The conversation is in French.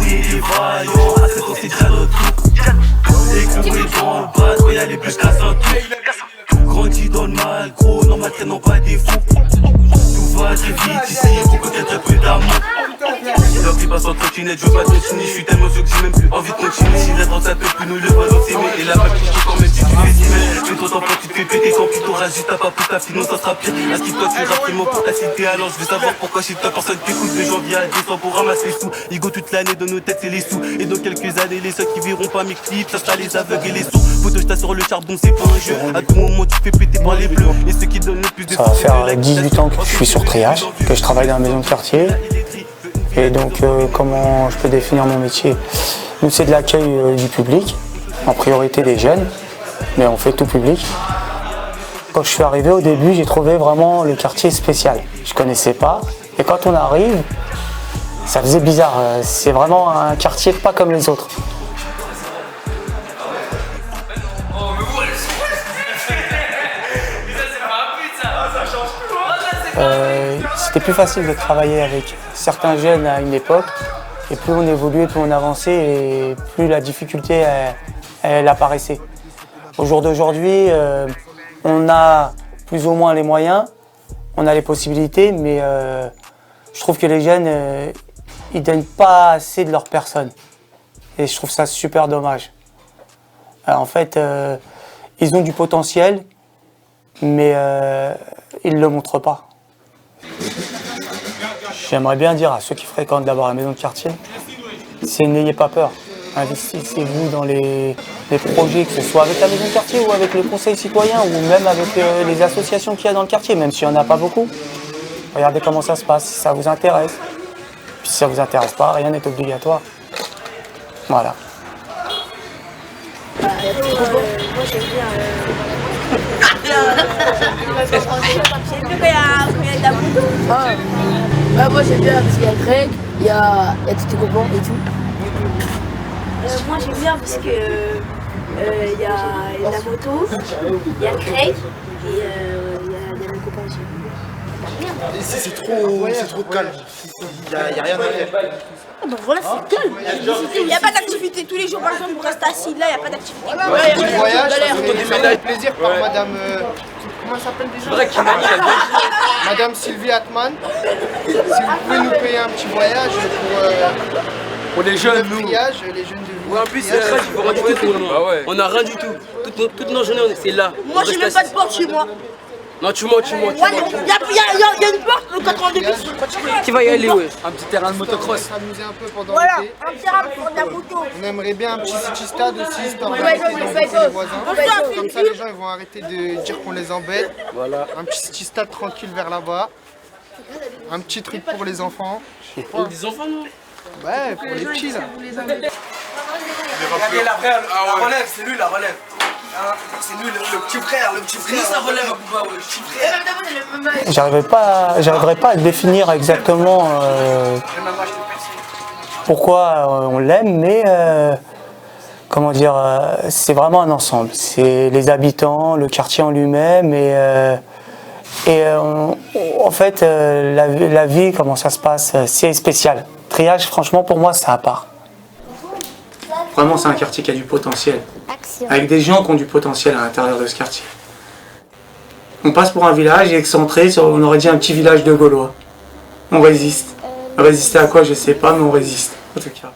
est des vaillants, à cette aussi très notre tour. Et que oui, dans le bas, quand y'a les bus cassent un tour. Grandi dans le mal, gros, normal, traînons pas des fous. Tout va très vite ici, beaucoup d'être peu d'amour. Leur qui passe en trottinette, je veux pas continuer, je suis tellement sûr que j'ai même plus envie de continuer. Si j'attends ça peut plus nous le ballon s'aimer. Et la vague qui quand même si tu fais si mal. Mais toi t'en tu te fais péter quand tu t'auras juste à pas pour ta sinon ça sera pire. À qui toi tu rappes vraiment pour ta cité. Alors je veux savoir pourquoi chez toi personne t'écoute. De janvier à décembre pour ramasser les sous. Igo toute l'année dans nos têtes c'est les sous. Et dans quelques années les seuls qui verront pas mes clips, ça sera les aveugles et les sourds. Photo je t'assure le charbon c'est pas un jeu. À tout moment tu fais péter par les bleus. Et ceux qui donnent le plus de ça va faire 18 ans que je suis sur triage, que je travaille dans la maison de quartier. Et donc, comment je peux définir mon métier? Nous, c'est de l'accueil du public, en priorité des jeunes, mais on fait tout public. Quand je suis arrivé au début, j'ai trouvé vraiment le quartier spécial. Je ne connaissais pas, et quand on arrive, ça faisait bizarre. C'est vraiment un quartier pas comme les autres. C'était plus facile de travailler avec certains jeunes à une époque, et plus on évoluait, plus on avançait, et plus la difficulté elle apparaissait. Au jour d'aujourd'hui, on a plus ou moins les moyens, on a les possibilités, mais je trouve que les jeunes, ils donnent pas assez de leur personne. Et je trouve ça super dommage. En fait, ils ont du potentiel, mais ils ne le montrent pas. J'aimerais bien dire à ceux qui fréquentent d'abord la maison de quartier, c'est n'ayez pas peur. Investissez-vous dans les projets, que ce soit avec la maison de quartier ou avec le conseil citoyen ou même avec les associations qu'il y a dans le quartier, même s'il n'y en a pas beaucoup. Regardez comment ça se passe, si ça vous intéresse. Puis si ça ne vous intéresse pas, rien n'est obligatoire. Voilà. Moi j'aime bien. Moi j'aime bien parce qu'il y a Greg, il y a Titi Copan et tout. Moi j'aime bien parce que il y a la moto, il y a Greg et il y a mes copains aussi. Ici c'est trop calme. Il n'y a rien à faire. Donc voilà, c'est calme. Il n'y a pas d'activité. Tous les jours, par exemple, on reste assis là, il n'y a pas d'activité. Le voyage, c'est avec plaisir par madame. Comment elle s'appelle déjà Madame Sylvie Atman. Si vous pouvez nous payer un petit voyage pour les jeunes, nous. Les jeunes de ouais, en plus, c'est très, il faut rien du tout. On n'a rien du tout. Toutes nos journées, c'est là. Moi, j'ai même pas de porte chez moi. Non, tu mens. Il y a une porte, le 82 bis. Qui va y aller, ouais. Un petit terrain de motocross. S'amuser un peu pendant Voilà, l'été. un terrain pour de la moto. On aimerait bien un petit city stade aussi, histoire d'arrêter d'embêter les voisins. Comme ça, les gens ils vont arrêter de dire qu'on les embête. Voilà. Un petit city stade tranquille vers là-bas. Un petit truc pour les enfants. Je sais pas. Des enfants, non? Ouais, pour les petits là. La relève, c'est lui la relève. C'est lui le petit frère, Lui ça relève le petit frère. J'arriverai pas à définir exactement pourquoi on l'aime, mais comment dire, c'est vraiment un ensemble. C'est les habitants, le quartier en lui-même en fait la vie, comment ça se passe, c'est spécial. Triage, franchement, pour moi, c'est à part. Vraiment, c'est un quartier qui a du potentiel. Avec des gens qui ont du potentiel à l'intérieur de ce quartier. On passe pour un village excentré, on aurait dit un petit village de Gaulois. On résiste. Résister à quoi, je sais pas, mais on résiste, en tout cas.